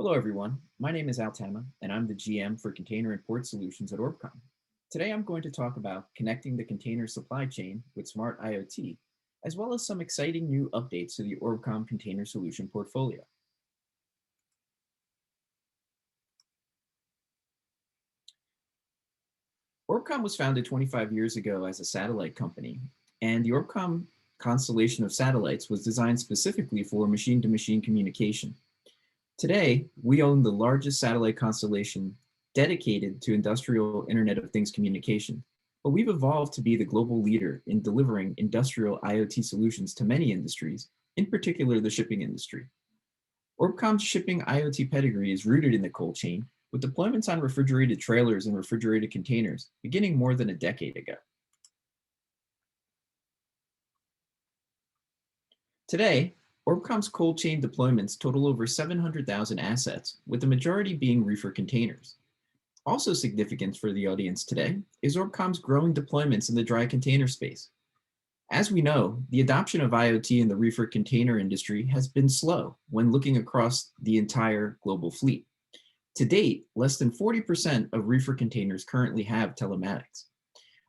Hello, everyone. My name is Al Tama, and I'm the GM for Container and Port Solutions at ORBCOMM. Today, I'm going to talk about connecting the container supply chain with smart IoT, as well as some exciting new updates to the ORBCOMM container solution portfolio. ORBCOMM was founded 25 years ago as a satellite company, and the ORBCOMM constellation of satellites was designed specifically for machine-to-machine communication. Today, we own the largest satellite constellation dedicated to industrial Internet of Things communication, but we've evolved to be the global leader in delivering industrial IoT solutions to many industries, in particular the shipping industry. ORBCOMM's shipping IoT pedigree is rooted in the cold chain, with deployments on refrigerated trailers and refrigerated containers beginning more than a decade ago. Today, ORBCOMM's cold chain deployments total over 700,000 assets, with the majority being reefer containers. Also significant for the audience today is ORBCOMM's growing deployments in the dry container space. As we know, the adoption of IoT in the reefer container industry has been slow when looking across the entire global fleet. To date, less than 40% of reefer containers currently have telematics.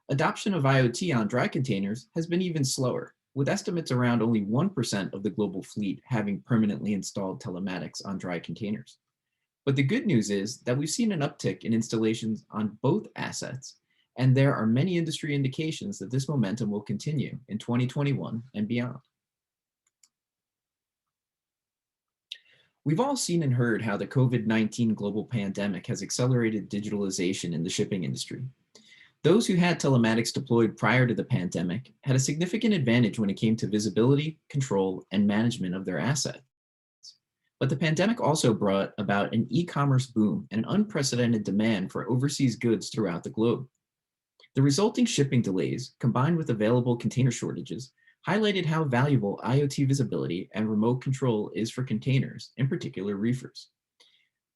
Adoption of IoT on dry containers has been even slower, with estimates around only 1% of the global fleet having permanently installed telematics on dry containers. But the good news is that we've seen an uptick in installations on both assets, and there are many industry indications that this momentum will continue in 2021 and beyond. We've all seen and heard how the COVID-19 global pandemic has accelerated digitalization in the shipping industry. Those who had telematics deployed prior to the pandemic had a significant advantage when it came to visibility, control, and management of their assets. But the pandemic also brought about an e-commerce boom and an unprecedented demand for overseas goods throughout the globe. The resulting shipping delays, combined with available container shortages, highlighted how valuable IoT visibility and remote control is for containers, in particular reefers.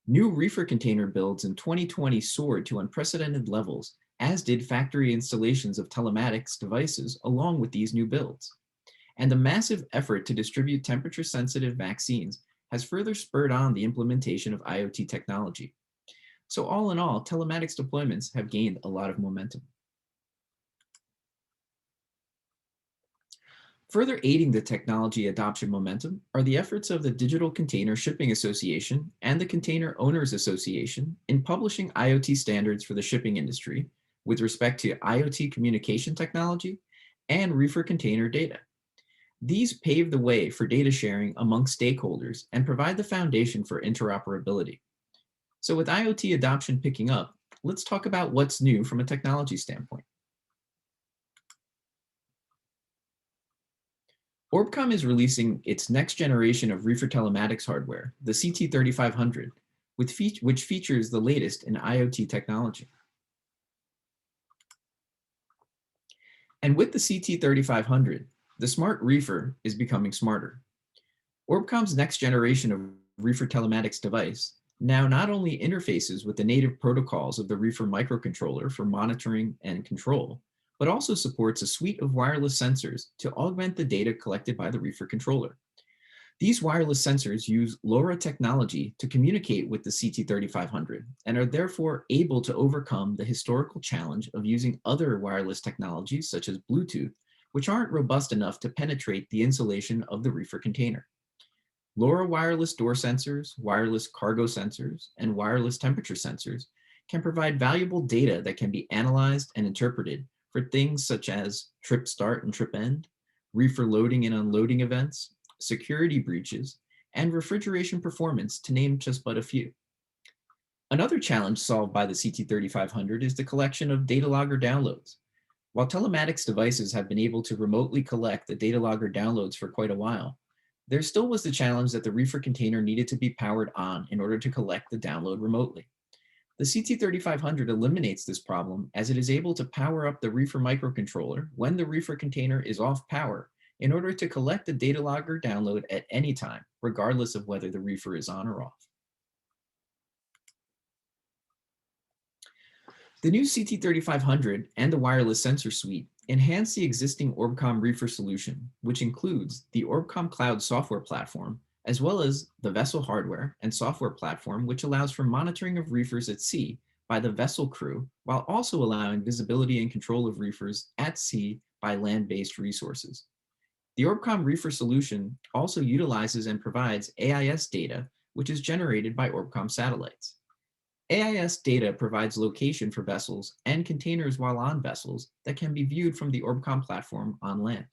New reefer container builds in 2020 soared to unprecedented levels, as did factory installations of telematics devices along with these new builds. And the massive effort to distribute temperature-sensitive vaccines has further spurred on the implementation of IoT technology. So all in all, telematics deployments have gained a lot of momentum. Further aiding the technology adoption momentum are the efforts of the Digital Container Shipping Association and the Container Owners Association in publishing IoT standards for the shipping industry with respect to IoT communication technology and reefer container data. These pave the way for data sharing among stakeholders and provide the foundation for interoperability. So with IoT adoption picking up, let's talk about what's new from a technology standpoint. ORBCOMM is releasing its next generation of reefer telematics hardware, the CT3500, which features the latest in IoT technology. And with the CT3500, the smart reefer is becoming smarter. ORBCOMM's next generation of reefer telematics device now not only interfaces with the native protocols of the reefer microcontroller for monitoring and control, but also supports a suite of wireless sensors to augment the data collected by the reefer controller. These wireless sensors use LoRa technology to communicate with the CT3500 and are therefore able to overcome the historical challenge of using other wireless technologies such as Bluetooth, which aren't robust enough to penetrate the insulation of the reefer container. LoRa wireless door sensors, wireless cargo sensors, and wireless temperature sensors can provide valuable data that can be analyzed and interpreted for things such as trip start and trip end, reefer loading and unloading events, security breaches, and refrigeration performance, to name just but a few. Another challenge solved by the CT3500 is the collection of data logger downloads. While telematics devices have been able to remotely collect the data logger downloads for quite a while, there still was the challenge that the reefer container needed to be powered on in order to collect the download remotely. The CT3500 eliminates this problem as it is able to power up the reefer microcontroller when the reefer container is off power in order to collect the data logger download at any time, regardless of whether the reefer is on or off. The new CT3500 and the wireless sensor suite enhance the existing ORBCOMM reefer solution, which includes the ORBCOMM Cloud software platform, as well as the vessel hardware and software platform, which allows for monitoring of reefers at sea by the vessel crew, while also allowing visibility and control of reefers at sea by land-based resources. The ORBCOMM reefer solution also utilizes and provides AIS data, which is generated by ORBCOMM satellites. AIS data provides location for vessels and containers while on vessels that can be viewed from the ORBCOMM platform on land.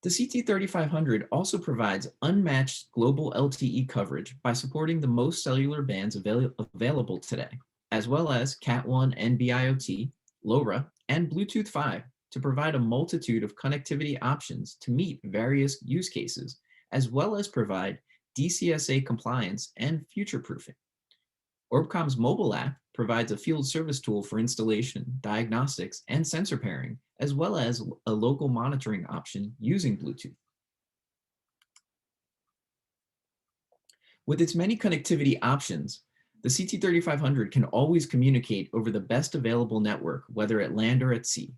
The CT3500 also provides unmatched global LTE coverage by supporting the most cellular bands available today, as well as Cat1 NB-IoT, LoRa, and Bluetooth 5 to provide a multitude of connectivity options to meet various use cases, as well as provide DCSA compliance and future-proofing. ORBCOMM'S mobile app provides a field service tool for installation, diagnostics, and sensor pairing, as well as a local monitoring option using Bluetooth. With its many connectivity options, the CT3500 can always communicate over the best available network, whether at land or at sea.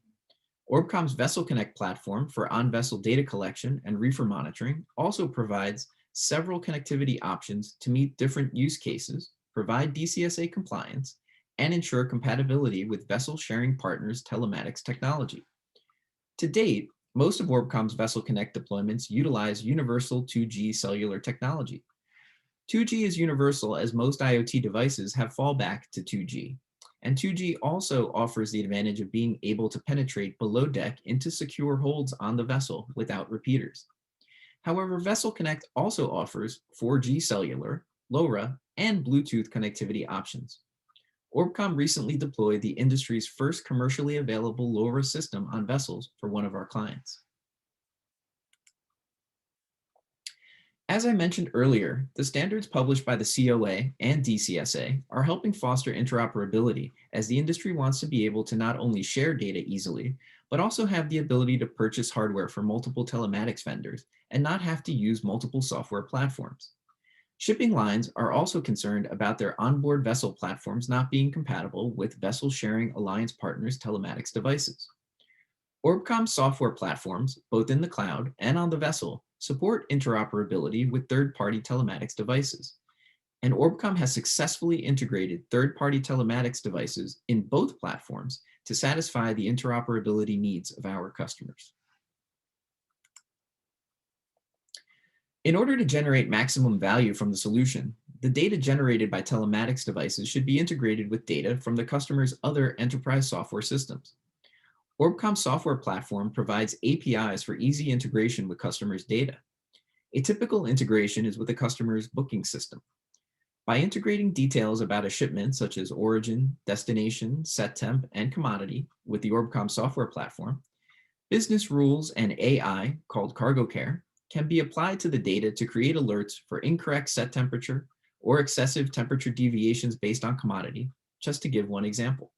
ORBCOMM's Vessel Connect platform for on-vessel data collection and reefer monitoring also provides several connectivity options to meet different use cases, provide DCSA compliance, and ensure compatibility with vessel sharing partners' telematics technology. To date, most of ORBCOMM's Vessel Connect deployments utilize universal 2G cellular technology. 2G is universal as most IoT devices have fallback to 2G. And 2G also offers the advantage of being able to penetrate below deck into secure holds on the vessel without repeaters. However, Vessel Connect also offers 4G cellular, LoRa, and Bluetooth connectivity options. ORBCOMM recently deployed the industry's first commercially available LoRa system on vessels for one of our clients. As I mentioned earlier, the standards published by the COA and DCSA are helping foster interoperability as the industry wants to be able to not only share data easily, but also have the ability to purchase hardware from multiple telematics vendors and not have to use multiple software platforms. Shipping lines are also concerned about their onboard vessel platforms not being compatible with vessel sharing alliance partners' telematics devices. ORBCOMM software platforms, both in the cloud and on the vessel, support interoperability with third-party telematics devices. And ORBCOMM has successfully integrated third-party telematics devices in both platforms to satisfy the interoperability needs of our customers. In order to generate maximum value from the solution, the data generated by telematics devices should be integrated with data from the customer's other enterprise software systems. ORBCOMM software platform provides APIs for easy integration with customers' data. A typical integration is with a customer's booking system. By integrating details about a shipment such as origin, destination, set temp, and commodity with the ORBCOMM software platform, business rules and AI, called cargo care, can be applied to the data to create alerts for incorrect set temperature or excessive temperature deviations based on commodity, just to give one example.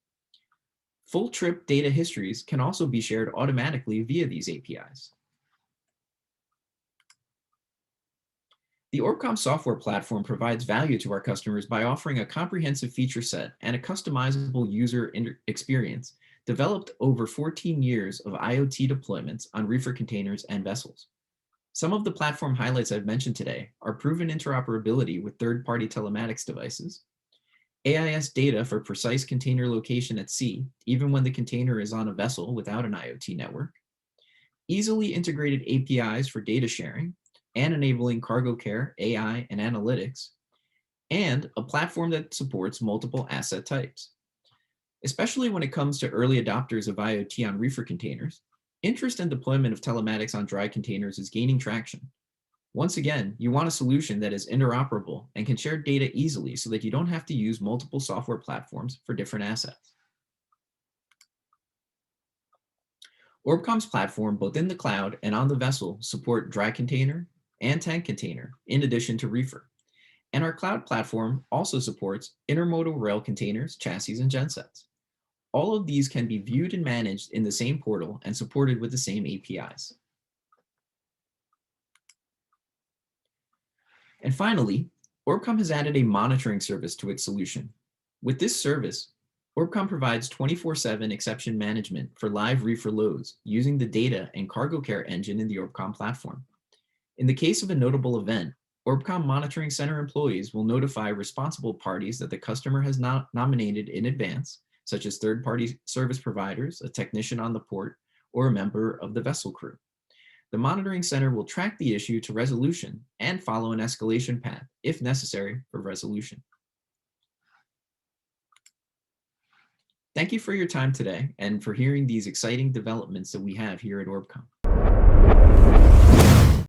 Full trip data histories can also be shared automatically via these APIs. The ORBCOMM software platform provides value to our customers by offering a comprehensive feature set and a customizable user experience developed over 14 years of IoT deployments on reefer containers and vessels. Some of the platform highlights I've mentioned today are proven interoperability with third-party telematics devices, AIS data for precise container location at sea, even when the container is on a vessel without an IoT network, easily integrated APIs for data sharing and enabling cargo care, AI, and analytics, and a platform that supports multiple asset types. Especially when it comes to early adopters of IoT on reefer containers, interest and deployment of telematics on dry containers is gaining traction. Once again, you want a solution that is interoperable and can share data easily so that you don't have to use multiple software platforms for different assets. ORBCOMM's platform, both in the cloud and on the vessel, support dry container and tank container, in addition to reefer. And our cloud platform also supports intermodal rail containers, chassis, and gensets. All of these can be viewed and managed in the same portal and supported with the same APIs. And finally, ORBCOMM has added a monitoring service to its solution. With this service, ORBCOMM provides 24/7 exception management for live reefer loads using the data and cargo care engine in the ORBCOMM platform. In the case of a notable event, ORBCOMM Monitoring Center employees will notify responsible parties that the customer has not nominated in advance, such as third-party service providers, a technician on the port, or a member of the vessel crew. The monitoring center will track the issue to resolution and follow an escalation path, if necessary, for resolution. Thank you for your time today and for hearing these exciting developments that we have here at ORBCOMM.